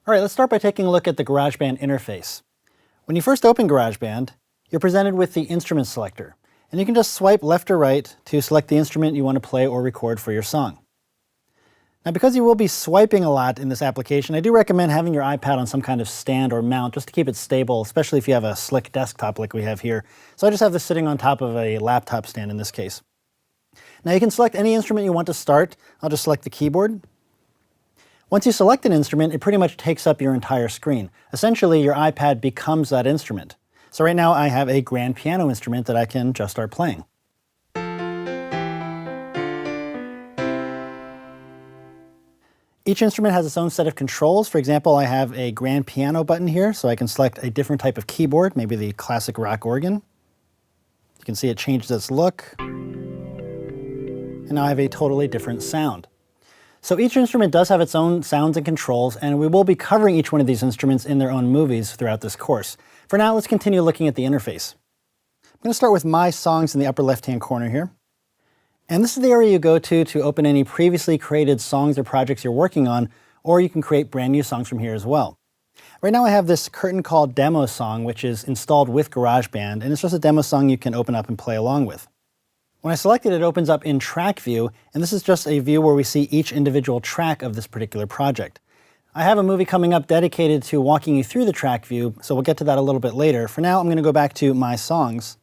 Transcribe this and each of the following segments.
All right, let's start by taking a look at the GarageBand interface. When you first open GarageBand, you're presented with the instrument selector, and you can just swipe left or right to select the instrument you want to play or record for your song. Now, because you will be swiping a lot in this application, I do recommend having your iPad on some kind of stand or mount just to keep it stable, especially if you have a slick desktop like we have here. So I just have this sitting on top of a laptop stand in this case. Now you can select any instrument you want to start. I'll just select the keyboard. Once you select an instrument, it pretty much takes up your entire screen. Essentially, your iPad becomes that instrument. So right now I have a grand piano instrument that I can just start playing. Each instrument has its own set of controls. For example, I have a grand piano button here, so I can select a different type of keyboard, maybe the classic rock organ. You can see it changes its look. And now I have a totally different sound. So each instrument does have its own sounds and controls, and we will be covering each one of these instruments in their own movies throughout this course. For now, let's continue looking at the interface. I'm going to start with My Songs in the upper left-hand corner here. And this is the area you go to open any previously created songs or projects you're working on, or you can create brand new songs from here as well. Right now I have this curtain called Demo Song, which is installed with GarageBand, and it's just a demo song you can open up and play along with. When I select it, it opens up in track view, and this is just a view where we see each individual track of this particular project. I have a movie coming up dedicated to walking you through the track view, so we'll get to that a little bit later. For now, I'm going to go back to My Songs,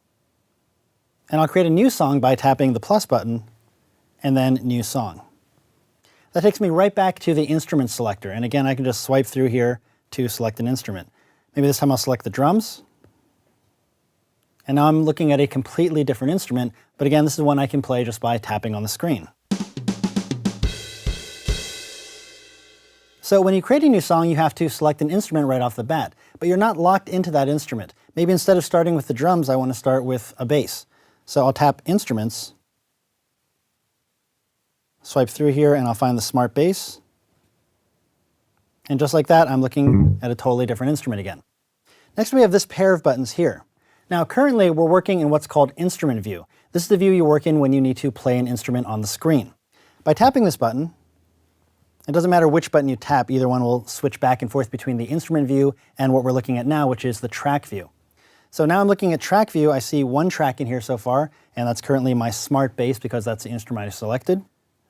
and I'll create a new song by tapping the plus button, and then New Song. That takes me right back to the instrument selector, and again, I can just swipe through here to select an instrument. Maybe this time I'll select the drums. And now I'm looking at a completely different instrument, but again, this is one I can play just by tapping on the screen. So when you create a new song, you have to select an instrument right off the bat, but you're not locked into that instrument. Maybe instead of starting with the drums, I want to start with a bass. So I'll tap Instruments, swipe through here, and I'll find the Smart Bass. And just like that, I'm looking at a totally different instrument again. Next, we have this pair of buttons here. Now currently we're working in what's called instrument view. This is the view you work in when you need to play an instrument on the screen. By tapping this button, it doesn't matter which button you tap, either one will switch back and forth between the instrument view and what we're looking at now, which is the track view. So now I'm looking at track view, I see one track in here so far, and that's currently my Smart Bass because that's the instrument I selected.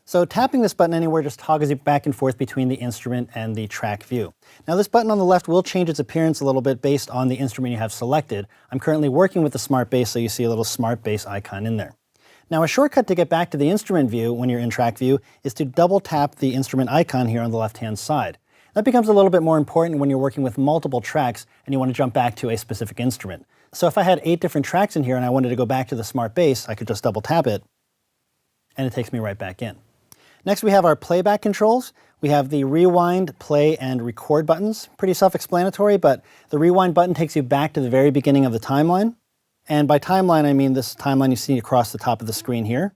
So tapping this button anywhere just toggles you back and forth between the instrument and the track view. Now this button on the left will change its appearance a little bit based on the instrument you have selected. I'm currently working with the Smart Bass, so you see a little Smart Bass icon in there. Now a shortcut to get back to the instrument view when you're in track view is to double tap the instrument icon here on the left-hand side. That becomes a little bit more important when you're working with multiple tracks and you want to jump back to a specific instrument. So if I had 8 different tracks in here and I wanted to go back to the Smart Bass, I could just double tap it and it takes me right back in. Next we have our playback controls. We have the rewind, play, and record buttons. Pretty self-explanatory, but the rewind button takes you back to the very beginning of the timeline. And by timeline, I mean this timeline you see across the top of the screen here.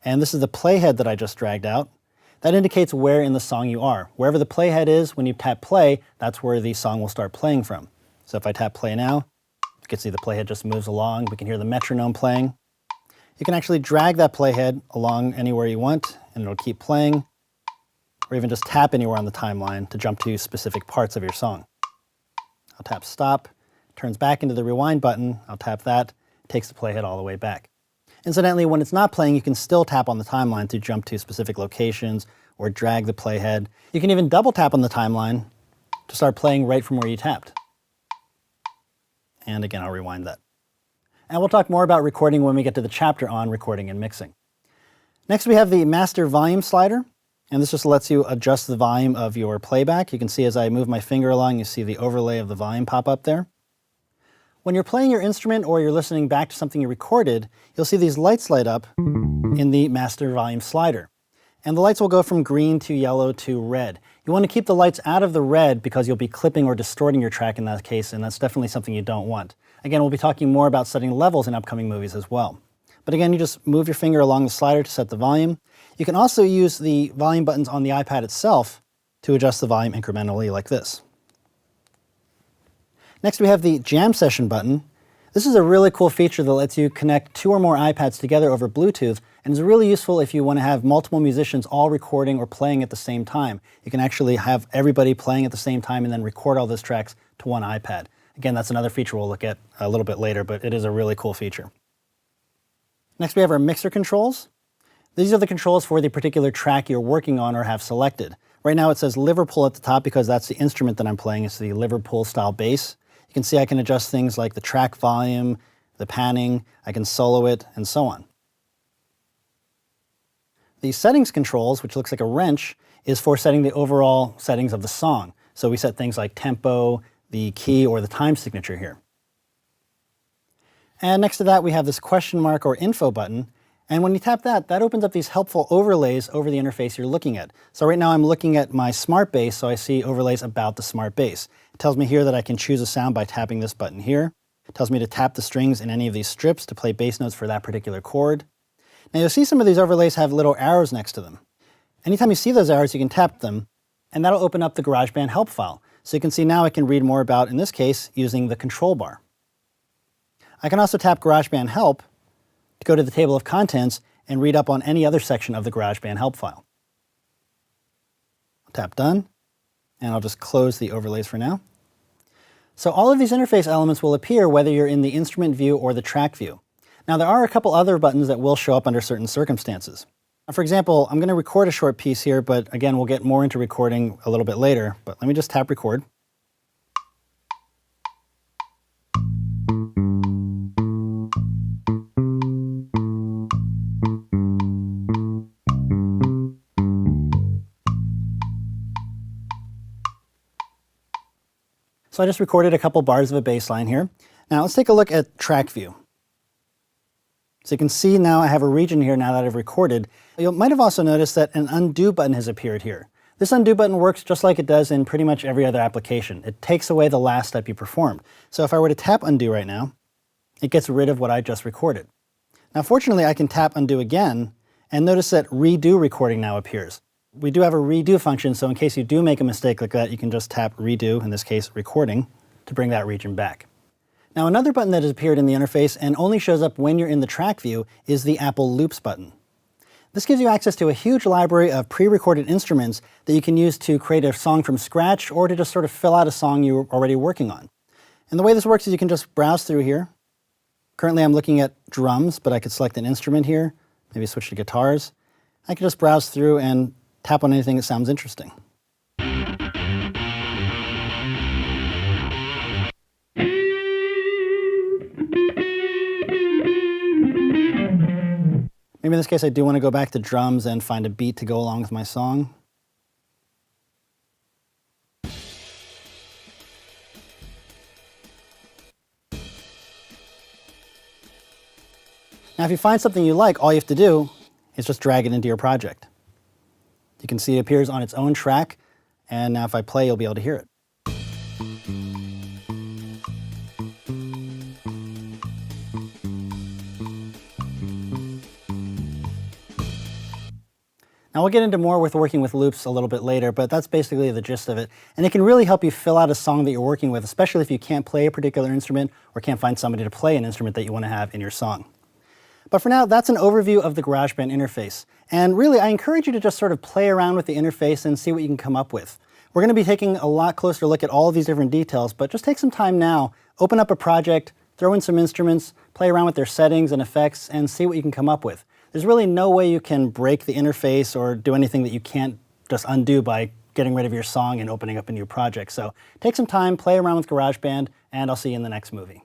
And this is the playhead that I just dragged out. That indicates where in the song you are. Wherever the playhead is, when you tap play, that's where the song will start playing from. So if I tap play now, you can see the playhead just moves along. We can hear the metronome playing. You can actually drag that playhead along anywhere you want, and it'll keep playing, or even just tap anywhere on the timeline to jump to specific parts of your song. I'll tap stop, turns back into the rewind button, I'll tap that, takes the playhead all the way back. Incidentally, when it's not playing, you can still tap on the timeline to jump to specific locations or drag the playhead. You can even double tap on the timeline to start playing right from where you tapped. And again, I'll rewind that. And we'll talk more about recording when we get to the chapter on recording and mixing. Next we have the master volume slider, and this just lets you adjust the volume of your playback. You can see as I move my finger along, you see the overlay of the volume pop up there. When you're playing your instrument or you're listening back to something you recorded, you'll see these lights light up in the master volume slider. And the lights will go from green to yellow to red. You want to keep the lights out of the red because you'll be clipping or distorting your track in that case, and that's definitely something you don't want. Again, we'll be talking more about setting levels in upcoming movies as well. But again, you just move your finger along the slider to set the volume. You can also use the volume buttons on the iPad itself to adjust the volume incrementally like this. Next we have the Jam Session button. This This is a really cool feature that lets you connect 2 or more iPads together over Bluetooth, and is really useful if you want to have multiple musicians all recording or playing at the same time. You can actually have everybody playing at the same time and then record all those tracks to one iPad. Again, that's another feature we'll look at a little bit later, but it is a really cool feature. Next, we have our mixer controls. These are the controls for the particular track you're working on or have selected. Right now it says Liverpool at the top because that's the instrument that I'm playing. It's the Liverpool style bass. You can see I can adjust things like the track volume, the panning, I can solo it, and so on. The settings controls, which looks like a wrench, is for setting the overall settings of the song. So we set things like tempo, the key, or the time signature here. And next to that we have this question mark or info button. And when you tap that, that opens up these helpful overlays over the interface you're looking at. So right now I'm looking at my smart bass, so I see overlays about the smart bass. It tells me here that I can choose a sound by tapping this button here. It tells me to tap the strings in any of these strips to play bass notes for that particular chord. Now you'll see some of these overlays have little arrows next to them. Anytime you see those arrows, you can tap them, and that'll open up the GarageBand help file. So you can see now I can read more about, in this case, using the control bar. I can also tap GarageBand help to go to the table of contents and read up on any other section of the GarageBand help file. I'll tap done, and I'll just close the overlays for now. So all of these interface elements will appear whether you're in the instrument view or the track view. Now there are a couple other buttons that will show up under certain circumstances. For example, I'm going to record a short piece here, but again, we'll get more into recording a little bit later, but let me just tap record. So I just recorded a couple bars of a bass line here. Now let's take a look at track view. So you can see now I have a region here now that I've recorded. You might have also noticed that an undo button has appeared here. This undo button works just like it does in pretty much every other application. It takes away the last step you performed. So if I were to tap undo right now, it gets rid of what I just recorded. Now fortunately I can tap undo again and notice that redo recording now appears. We do have a redo function, so in case you do make a mistake like that, you can just tap redo, in this case recording, to bring that region back. Now another button that has appeared in the interface and only shows up when you're in the track view is the Apple Loops button. This gives you access to a huge library of pre-recorded instruments that you can use to create a song from scratch or to just sort of fill out a song you're already working on. And the way this works is you can just browse through here. Currently I'm looking at drums, but I could select an instrument here, maybe switch to guitars. I can just browse through and tap on anything that sounds interesting. Maybe in this case I do want to go back to drums and find a beat to go along with my song. Now if you find something you like, all you have to do is just drag it into your project. You can see it appears on its own track, and now if I play, you'll be able to hear it. Now we'll get into more with working with loops a little bit later, but that's basically the gist of it. And it can really help you fill out a song that you're working with, especially if you can't play a particular instrument or can't find somebody to play an instrument that you want to have in your song. But for now, that's an overview of the GarageBand interface. And really, I encourage you to just sort of play around with the interface and see what you can come up with. We're going to be taking a lot closer look at all of these different details, but just take some time now, open up a project, throw in some instruments, play around with their settings and effects, and see what you can come up with. There's really no way you can break the interface or do anything that you can't just undo by getting rid of your song and opening up a new project. So take some time, play around with GarageBand, and I'll see you in the next movie.